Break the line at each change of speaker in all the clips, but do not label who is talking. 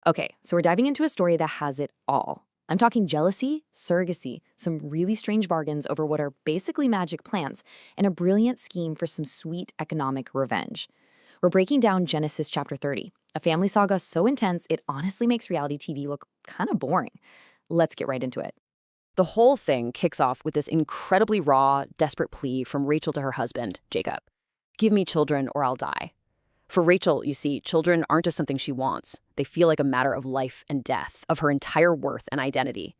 Okay, so we're diving into a story that has it all. I'm talking jealousy, surrogacy, some really strange bargains over what are basically magic plants, and a brilliant scheme for some sweet economic revenge. We're breaking down Genesis chapter 30, a family saga so intense it honestly makes reality TV look kind of boring. Let's get right into it.
The whole thing kicks off with this incredibly raw, desperate plea from Rachel to her husband, Jacob. Give me children or I'll die. For Rachel, you see, children aren't just something she wants. They feel like a matter of life and death, of her entire worth and identity.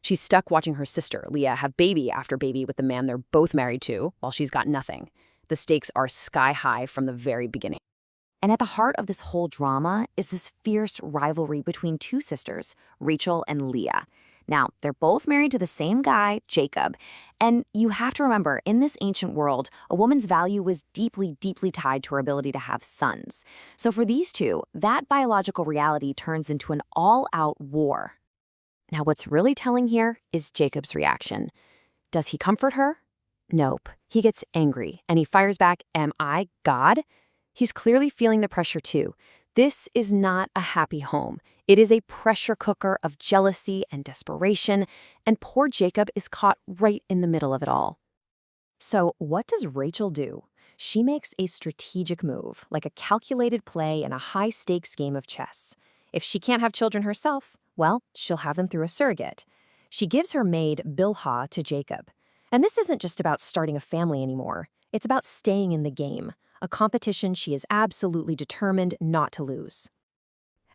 She's stuck watching her sister, Leah, have baby after baby with the man they're both married to, while she's got nothing. The stakes are sky high from the very beginning.
And at the heart of this whole drama is this fierce rivalry between two sisters, Rachel and Leah. Now, they're both married to the same guy, Jacob. And you have to remember, in this ancient world, a woman's value was deeply, deeply tied to her ability to have sons. So for these two, that biological reality turns into an all-out war. Now, what's really telling here is Jacob's reaction. Does he comfort her? Nope. He gets angry, and he fires back, "Am I God?" He's clearly feeling the pressure too. This is not a happy home. It is a pressure cooker of jealousy and desperation, and poor Jacob is caught right in the middle of it all. So what does Rachel do? She makes a strategic move, like a calculated play in a high-stakes game of chess. If she can't have children herself, well, she'll have them through a surrogate. She gives her maid Bilhah to Jacob. And this isn't just about starting a family anymore. It's about staying in the game, a competition she is absolutely determined not to lose.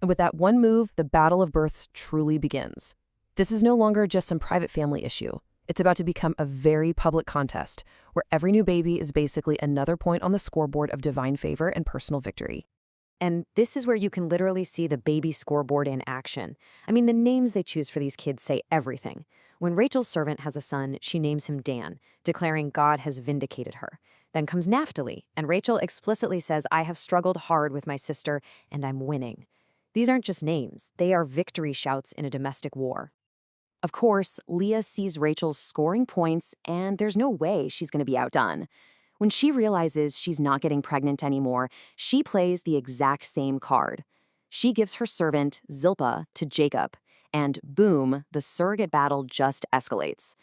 And with that one move, the battle of births truly begins. This is no longer just some private family issue. It's about to become a very public contest, where every new baby is basically another point on the scoreboard of divine favor and personal victory.
And this is where you can literally see the baby scoreboard in action. I mean, the names they choose for these kids say everything. When Rachel's servant has a son, she names him Dan, declaring God has vindicated her. Then comes Naphtali, and Rachel explicitly says, "I have struggled hard with my sister, and I'm winning." These aren't just names, they are victory shouts in a domestic war. Of course, Leah sees Rachel's scoring points, and there's no way she's going to be outdone. When she realizes she's not getting pregnant anymore, she plays the exact same card. She gives her servant, Zilpah, to Jacob, and boom, the surrogate battle just escalates.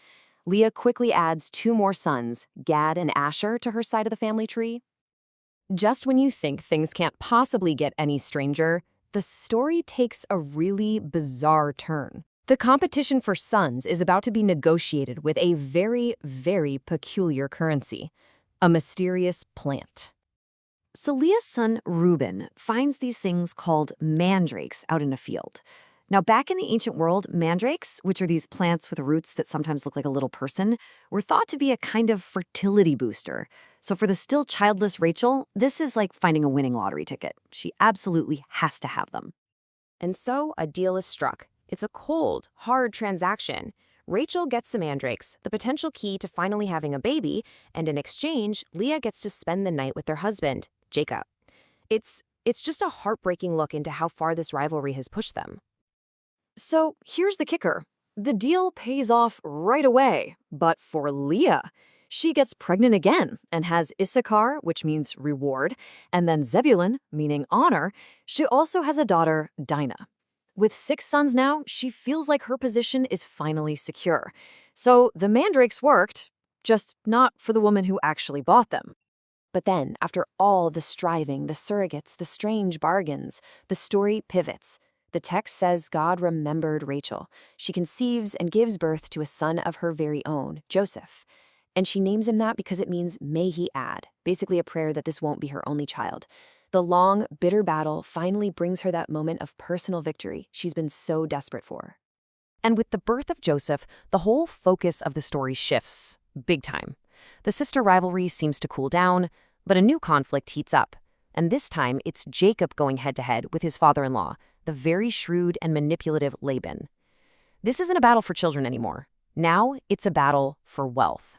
Leah quickly adds two more sons, Gad and Asher, to her side of the family tree. Just when you think things can't possibly get any stranger, the story takes a really bizarre turn. The competition for sons is about to be negotiated with a very, very peculiar currency, a mysterious plant. So Leah's son, Reuben, finds these things called mandrakes out in a field. Now, back in the ancient world, mandrakes, which are these plants with roots that sometimes look like a little person, were thought to be a kind of fertility booster. So for the still childless Rachel, this is like finding a winning lottery ticket. She absolutely has to have them. And so a deal is struck. It's a cold, hard transaction. Rachel gets the mandrakes, the potential key to finally having a baby, and in exchange, Leah gets to spend the night with their husband, Jacob. It's just a heartbreaking look into how far this rivalry has pushed them. So here's the kicker. The deal pays off right away, but for Leah, she gets pregnant again and has Issachar, which means reward, and then Zebulun, meaning honor. She also has a daughter, Dinah. With 6 sons now, she feels like her position is finally secure. So the mandrakes worked, just not for the woman who actually bought them. But then, after all the striving, the surrogates, the strange bargains, the story pivots. The text says God remembered Rachel. She conceives and gives birth to a son of her very own, Joseph. And she names him that because it means, "may he add," basically a prayer that this won't be her only child. The long, bitter battle finally brings her that moment of personal victory she's been so desperate for. And with the birth of Joseph, the whole focus of the story shifts, big time. The sister rivalry seems to cool down, but a new conflict heats up. And this time, it's Jacob going head-to-head with his father-in-law, the very shrewd and manipulative Laban. This isn't a battle for children anymore. Now, it's a battle for wealth.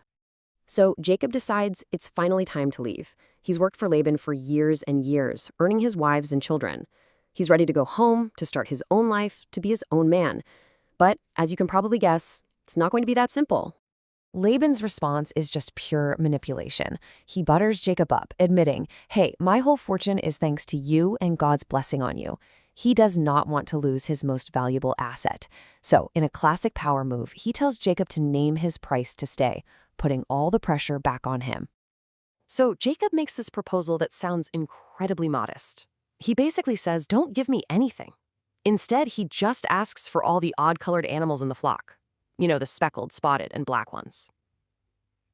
So Jacob decides it's finally time to leave. He's worked for Laban for years and years, earning his wives and children. He's ready to go home, to start his own life, to be his own man. But, as you can probably guess, it's not going to be that simple. Laban's response is just pure manipulation. He butters Jacob up, admitting, "Hey, my whole fortune is thanks to you and God's blessing on you." He does not want to lose his most valuable asset. So, in a classic power move, he tells Jacob to name his price to stay, putting all the pressure back on him. So, Jacob makes this proposal that sounds incredibly modest. He basically says, "Don't give me anything." Instead, he just asks for all the odd-colored animals in the flock. You know, the speckled, spotted, and black ones.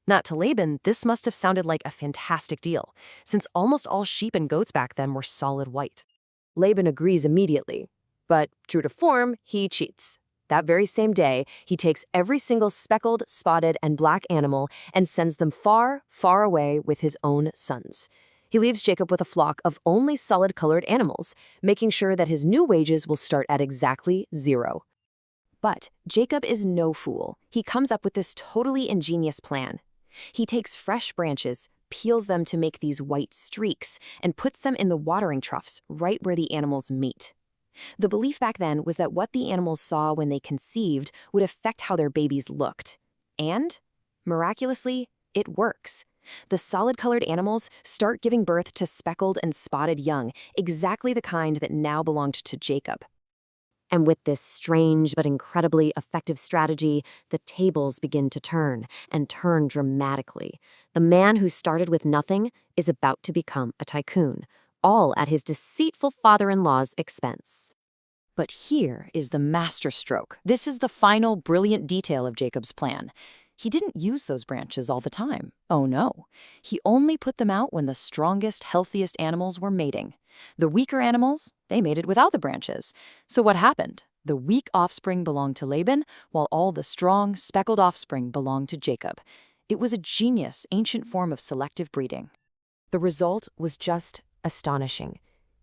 Not to Laban, this must have sounded like a fantastic deal, since almost all sheep and goats back then were solid white. Laban agrees immediately, but true to form, he cheats. That very same day, he takes every single speckled, spotted, and black animal and sends them far, far away with his own sons. He leaves Jacob with a flock of only solid-colored animals, making sure that his new wages will start at exactly 0. But Jacob is no fool. He comes up with this totally ingenious plan. He takes fresh branches, peels them to make these white streaks, and puts them in the watering troughs right where the animals meet. The belief back then was that what the animals saw when they conceived would affect how their babies looked. And, miraculously, it works. The solid-colored animals start giving birth to speckled and spotted young, exactly the kind that now belonged to Jacob. And with this strange but incredibly effective strategy, the tables begin to turn, and turn dramatically. The man who started with nothing is about to become a tycoon, all at his deceitful father-in-law's expense. But here is the masterstroke. This is the final brilliant detail of Jacob's plan. He didn't use those branches all the time. Oh no. He only put them out when the strongest, healthiest animals were mating. The weaker animals, they mated without the branches. So what happened? The weak offspring belonged to Laban, while all the strong, speckled offspring belonged to Jacob. It was a genius, ancient form of selective breeding. The result was just astonishing.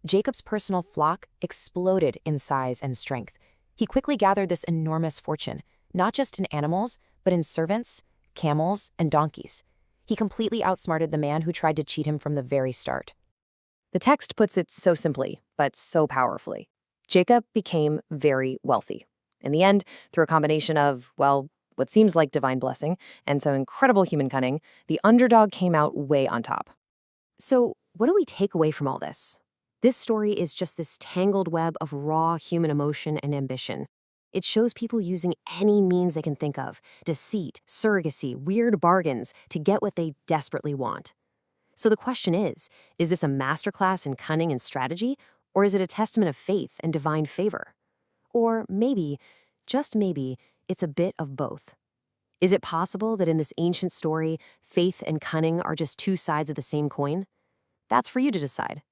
Jacob's personal flock exploded in size and strength. He quickly gathered this enormous fortune, not just in animals, but in servants, camels, and donkeys. He completely outsmarted the man who tried to cheat him from the very start. The text puts it so simply, but so powerfully. Jacob became very wealthy. In the end, through a combination of, well, what seems like divine blessing and some incredible human cunning, the underdog came out way on top. So, what do we take away from all this? This story is just this tangled web of raw human emotion and ambition. It shows people using any means they can think of, deceit, surrogacy, weird bargains, to get what they desperately want. So the question is this a masterclass in cunning and strategy, or is it a testament of faith and divine favor? Or maybe, just maybe, it's a bit of both. Is it possible that in this ancient story, faith and cunning are just two sides of the same coin? That's for you to decide.